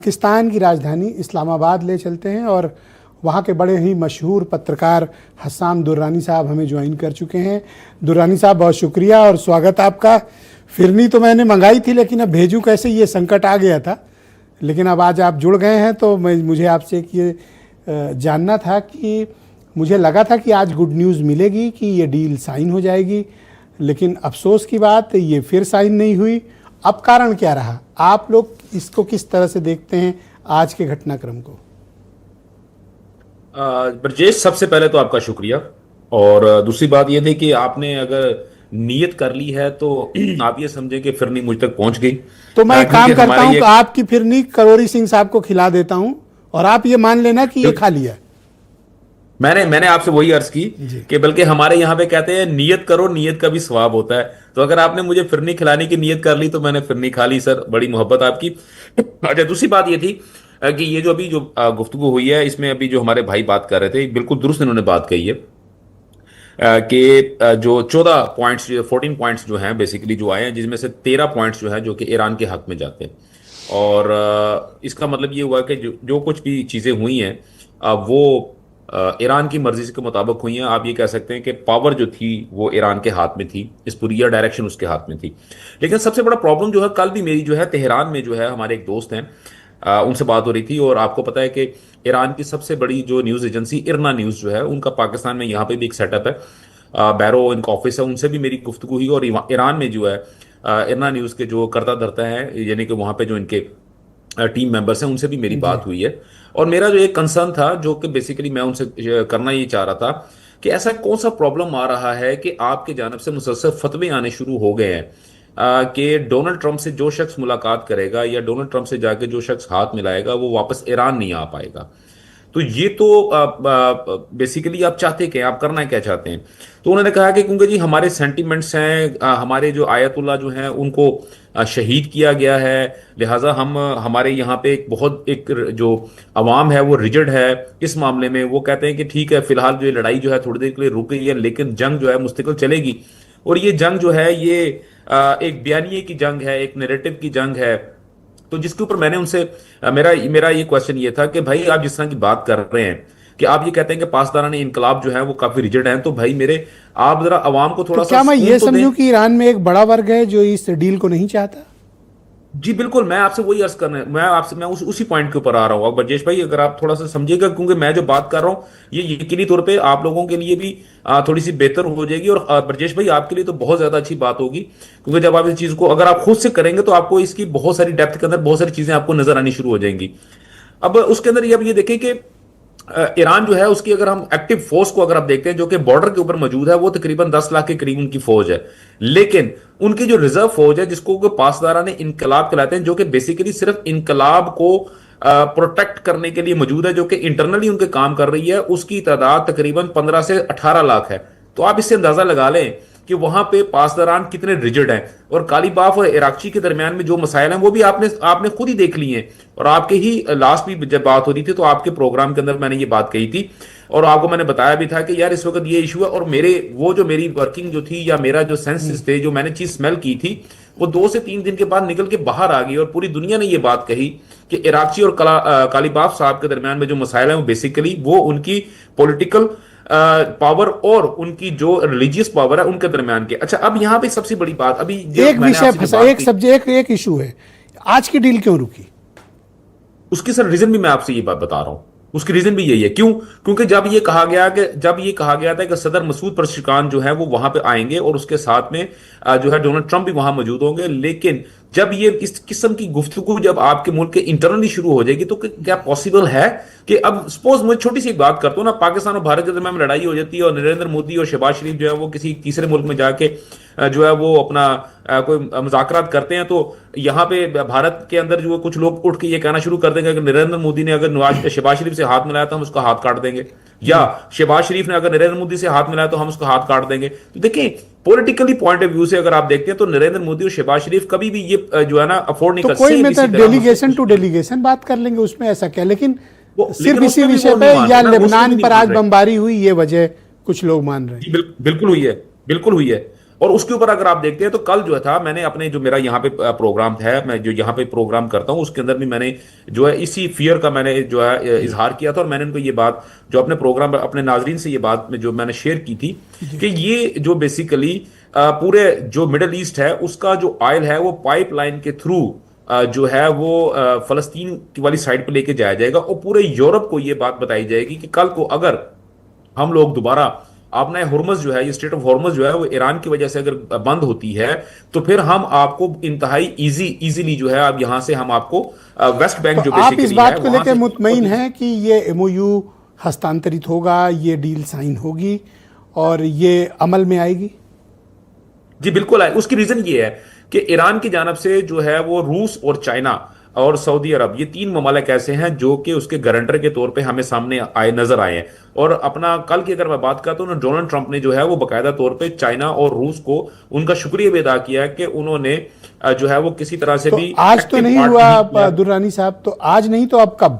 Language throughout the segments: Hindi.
पाकिस्तान की राजधानी इस्लामाबाद ले चलते हैं और वहाँ के बड़े ही मशहूर पत्रकार हस्सान दुर्रानी साहब हमें ज्वाइन कर चुके हैं। दुर्रानी साहब, बहुत शुक्रिया और स्वागत आपका। फिरनी तो मैंने मंगाई थी लेकिन अब भेजूँ कैसे, ये संकट आ गया था। लेकिन अब आज आप जुड़ गए हैं तो मुझे आपसे एक ये जानना था कि मुझे लगा था कि आज गुड न्यूज़ मिलेगी कि ये डील साइन हो जाएगी, लेकिन अफसोस की बात ये फिर साइन नहीं हुई। अब कारण क्या रहा? आप लोग इसको किस तरह से देखते हैं आज के घटनाक्रम को? ब्रजेश, सबसे पहले तो आपका शुक्रिया। और दूसरी बात यह थी कि आपने अगर नियत कर ली है तो आप ये समझे कि फिरनी मुझ तक पहुंच गई। तो मैं काम करता हूं, तो आपकी फिरनी करोरी सिंह साहब को खिला देता हूं और आप ये मान लेना कि ये खा लिया। मैंने आपसे वही अर्ज की कि बल्कि हमारे यहाँ पे कहते हैं नियत करो, नियत का भी सवाब होता है। तो अगर आपने मुझे फिरनी खिलाने की नियत कर ली तो मैंने फिरनी खा ली सर, बड़ी मोहब्बत आपकी। अच्छा, दूसरी बात ये थी कि ये जो अभी जो गुफ्तगू हुई है इसमें अभी जो हमारे भाई बात कर रहे थे बिल्कुल दुरुस्त इन्होंने बात कही है कि जो 14 पॉइंट्स 14 पॉइंट्स जो हैं बेसिकली जो आए हैं, जिसमें से 13 पॉइंट्स जो हैं जो कि ईरान के हक में जाते हैं। और इसका मतलब ये हुआ कि जो कुछ भी चीज़ें हुई हैं वो ईरान की मर्जी के मुताबिक हुई हैं। आप ये कह सकते हैं कि पावर जो थी वो ईरान के हाथ में थी, इस पूरी डायरेक्शन उसके हाथ में थी। लेकिन सबसे बड़ा प्रॉब्लम जो है, कल भी मेरी जो है तेहरान में जो है हमारे एक दोस्त हैं, उनसे बात हो रही थी। और आपको पता है कि ईरान की सबसे बड़ी जो न्यूज़ एजेंसी इरना न्यूज़ जो है उनका पाकिस्तान में यहाँ पे भी एक सेटअप है, बैरो इनका ऑफिस है, उनसे भी मेरी गुफ्तगू हुई। और ईरान में जो है इरना न्यूज़ के जो करता धरता है, यानी कि वहाँ पे जो इनके टीम मेंबर्स हैं, उनसे भी मेरी बात हुई है। और मेरा जो एक कंसर्न था जो कि बेसिकली मैं उनसे करना ये चाह रहा था कि ऐसा कौन सा प्रॉब्लम आ रहा है कि आपके जानिब से मुसलसल फतवे आने शुरू हो गए हैं कि डोनाल्ड ट्रंप से जो शख्स मुलाकात करेगा या डोनाल्ड ट्रंप से जाके जो शख्स हाथ मिलाएगा वो वापस ईरान नहीं आ पाएगा। तो ये तो बेसिकली आप चाहते क्या, आप करना क्या चाहते हैं? तो उन्होंने कहा कि क्योंकि जी हमारे सेंटिमेंट्स हैं, हमारे जो आयतुल्ला जो हैं उनको शहीद किया गया है, लिहाजा हम हमारे यहाँ पे एक बहुत एक जो अवाम है वो रिजिड है इस मामले में। वो कहते हैं कि ठीक है, फिलहाल जो ये लड़ाई जो है थोड़ी देर के लिए रुक गई है, लेकिन जंग जो है मुस्तकिल चलेगी। और ये जंग जो है ये एक बयानिए की जंग है, एक नैरेटिव की जंग है। तो जिसके ऊपर मैंने उनसे मेरा मेरा ये क्वेश्चन ये था कि भाई आप जिस तरह की बात कर रहे हैं कि आप ये कहते हैं कि पासदारान इनकलाब जो है वो काफी रिजिड हैं, तो भाई मेरे आप जरा अवाम को थोड़ा तो क्या सा मैं ये तो समझूं कि ईरान में एक बड़ा वर्ग है जो इस डील को नहीं चाहता? जी बिल्कुल, मैं आपसे वही अर्ज करना है, मैं उसी पॉइंट के ऊपर आ रहा हूँ। अब ब्रजेश भाई अगर आप थोड़ा सा समझिएगा, क्योंकि मैं जो बात कर रहा हूँ ये यकीनी तौर पे आप लोगों के लिए भी थोड़ी सी बेहतर हो जाएगी। और ब्रजेश भाई आपके लिए तो बहुत ज्यादा अच्छी बात होगी, क्योंकि जब आप इस चीज को अगर आप खुद से करेंगे तो आपको इसकी बहुत सारी डेप्थ के अंदर बहुत सारी चीजें आपको नजर आनी शुरू हो जाएंगी। अब उसके अंदर ये देखें कि ईरान जो है उसकी अगर हम एक्टिव फोर्स को अगर आप देखते हैं जो कि बॉर्डर के ऊपर मौजूद है, वो तकरीबन 10 लाख के करीब उनकी फौज है। लेकिन उनकी जो रिजर्व फौज है जिसको पासदारान इनकलाब कहलाते हैं, जो कि बेसिकली सिर्फ इनकलाब को प्रोटेक्ट करने के लिए मौजूद है, जो कि इंटरनली उनके काम कर रही है, उसकी तादाद तकरीबन 15 से 18 लाख है। तो आप इससे अंदाजा लगा लें कि वहां पे पासदारान कितने रिजिड हैं। और कालीबाफ और इराकची के दरमियान में जो मसाइल हैं वो भी आपने खुद ही देख लिए हैं। और आपके ही लास्ट भी जब बात हो रही थी तो आपके प्रोग्राम के अंदर मैंने ये बात कही थी और आपको मैंने बताया भी था कि यार इस वक्त ये इशू है। और जो मेरी वर्किंग जो थी या मेरा जो सेंसेस थे, जो मैंने चीज स्मेल की थी, वो 2 से 3 दिन के बाद निकल के बाहर आ गई। और पूरी दुनिया ने ये बात कही कि इराकची और कालीबाफ साहब के दरमियान में जो मसाइल हैं वो बेसिकली वो उनकी पॉलिटिकल पावर और उनकी जो रिलीजियस पावर है उनके दरमियान के। अच्छा, अब यहाँ पे सबसे बड़ी बात अभी एक विषय फंसा, एक सब्जेक्ट, एक इशू है, आज की डील क्यों रुकी? उसकी सर रीजन भी मैं आपसे ये बात बता रहा हूं। उसकी रीजन भी यही है, क्योंकि जब ये कहा गया था कि सदर मसूद पज़ेश्कियान जो है वो वहां पे आएंगे और उसके साथ में जो है डोनाल्ड ट्रंप भी वहां मौजूद होंगे। लेकिन जब ये इस किस्म की गुफ्तगू जब आपके मुल्क के इंटरनली शुरू हो जाएगी तो क्या पॉसिबल है कि अब सपोज मुझे छोटी सी बात करता हूं ना, पाकिस्तान और भारत के दरमियान में लड़ाई हो जाती है और नरेंद्र मोदी और शहबाज शरीफ जो है वो किसी तीसरे मुल्क में जाके जो है वो अपना कोई मुज़ाकरात करते हैं। तो यहाँ पे भारत के अंदर जो कुछ लोग उठ के ये कहना शुरू कर देंगे कि नरेंद्र मोदी ने अगर शहबाज शरीफ से हाथ मिलाया तो हम उसका हाथ काट देंगे, या शहबाज शरीफ ने अगर नरेंद्र मोदी से हाथ मिलाया तो हम उसका हाथ काट देंगे। तो देखें, पॉलिटिकली पॉइंट ऑफ व्यू से अगर आप देखते हैं तो नरेंद्र मोदी और शहबाज शरीफ कभी भी ये जो है ना अफोर्ड नहीं कर सकते। कोई मतलब डेलीगेशन टू डेलीगेशन बात कर लेंगे, उसमें ऐसा क्या? लेकिन सिर्फ इसी विषय पे या लेबनान पर आज बमबारी हुई, ये वजह कुछ लोग मान रहे हैं। बिल्कुल हुई है, बिल्कुल हुई है। और उसके ऊपर अगर आप देखते हैं तो कल जो था, मैंने अपने जो मेरा यहाँ पे प्रोग्राम है, मैं जो यहाँ पे प्रोग्राम करता हूँ उसके अंदर भी मैंने जो है इसी फियर का मैंने जो है इजहार किया था, और मैंने उनको ये बात जो अपने प्रोग्राम अपने नाजरीन से ये बात में जो मैंने शेयर की थी कि ये जो बेसिकली पूरे जो मिडल ईस्ट है उसका जो ऑयल है वो पाइपलाइन के थ्रू जो है वो फलस्तीन की वाली साइड पे लेके जाया जाएगा, और पूरे यूरोप को ये बात बताई जाएगी कि कल को अगर हम लोग दोबारा अपना हुर्मुज जो है, ये स्टेट ऑफ हुर्मुज जो है वो ईरान की वजह से अगर बंद होती है तो फिर हम आपको इंतहाई इजीली जो है अब यहां से हम आपको वेस्ट बैंक तो जो आप इस बेसिकली बात है को वहां लेकर से मुतमईन हैं कि ये एमओयू हस्तांतरित होगा, ये डील साइन होगी और ये अमल में आएगी? जी बिल्कुल है। उसकी रीजन ये है कि ईरान की जानब से जो है वो रूस और चाइना और सऊदी अरब, ये तीन ममालिक ऐसे हैं जो कि उसके गारंटर के तौर पे हमें सामने आए नजर आए हैं। और अपना कल की अगर मैं बात करता हूँ, डोनाल्ड ट्रंप ने जो है वो बाकायदा तौर पे चाइना और रूस को उनका शुक्रिया भी अदा किया कि उन्होंने जो है वो किसी तरह से तो भी आज तो एक्टिव नहीं पार्ट हुआ किया। दुर्रानी साहब, तो आज नहीं तो अब कब?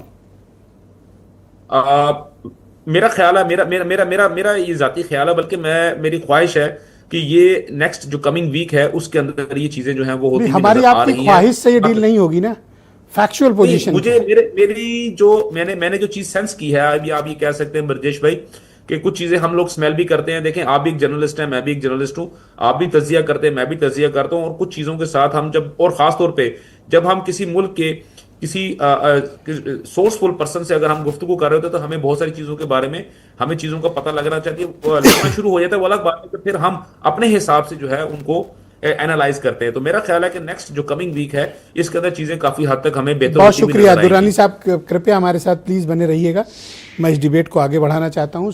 आ, मेरा ख्याल है, मेरा मेरा मेरा मेरा मेरा ये जाती ख्याल है, बल्कि मेरी ख्वाहिश है कि ये नेक्स्ट जो कमिंग वीक है उसके अंदर ये चीजें जो हैं वो नहीं, होती हुई हमारी नजर आ आपकी रही ख्वाहिश से ये हैं। डील नहीं होगी ना, फैक्चुअल नहीं, पोजीशन मुझे मेरी जो मैंने जो चीज सेंस की है, अभी आप ये कह सकते हैं ब्रजेश भाई कि कुछ चीजें हम लोग स्मेल भी करते हैं। देखें, आप भी एक जर्नलिस्ट हैं, मैं भी एक जर्नलिस्ट हूं, आप भी तज्जिया करते हैं, मैं भी तज्जिया करता हूं, और कुछ चीजों के साथ हम जब, और खास तौर पे जब हम किसी मुल्क के किसी सोर्सफुल पर्सन से अगर हम गुफ्तगू कर रहे होते हैं तो हमें बहुत सारी चीजों के बारे में हमें चीजों का पता लगना चाहिए, लगना शुरू हो जाता है, वो अलग बात है, तो फिर हम अपने हिसाब से जो है उनको एनालाइज करते हैं। तो मेरा ख्याल है कि नेक्स्ट जो कमिंग वीक है इसके अंदर चीजें काफी हद तक हमें बेहतर बहुत होती हुई शुक्रिया नजर दुर्रानी आएंगी। साहब, कृपया हमारे साथ प्लीज बने रहिएगा, मैं इस डिबेट को आगे बढ़ाना चाहता हूँ।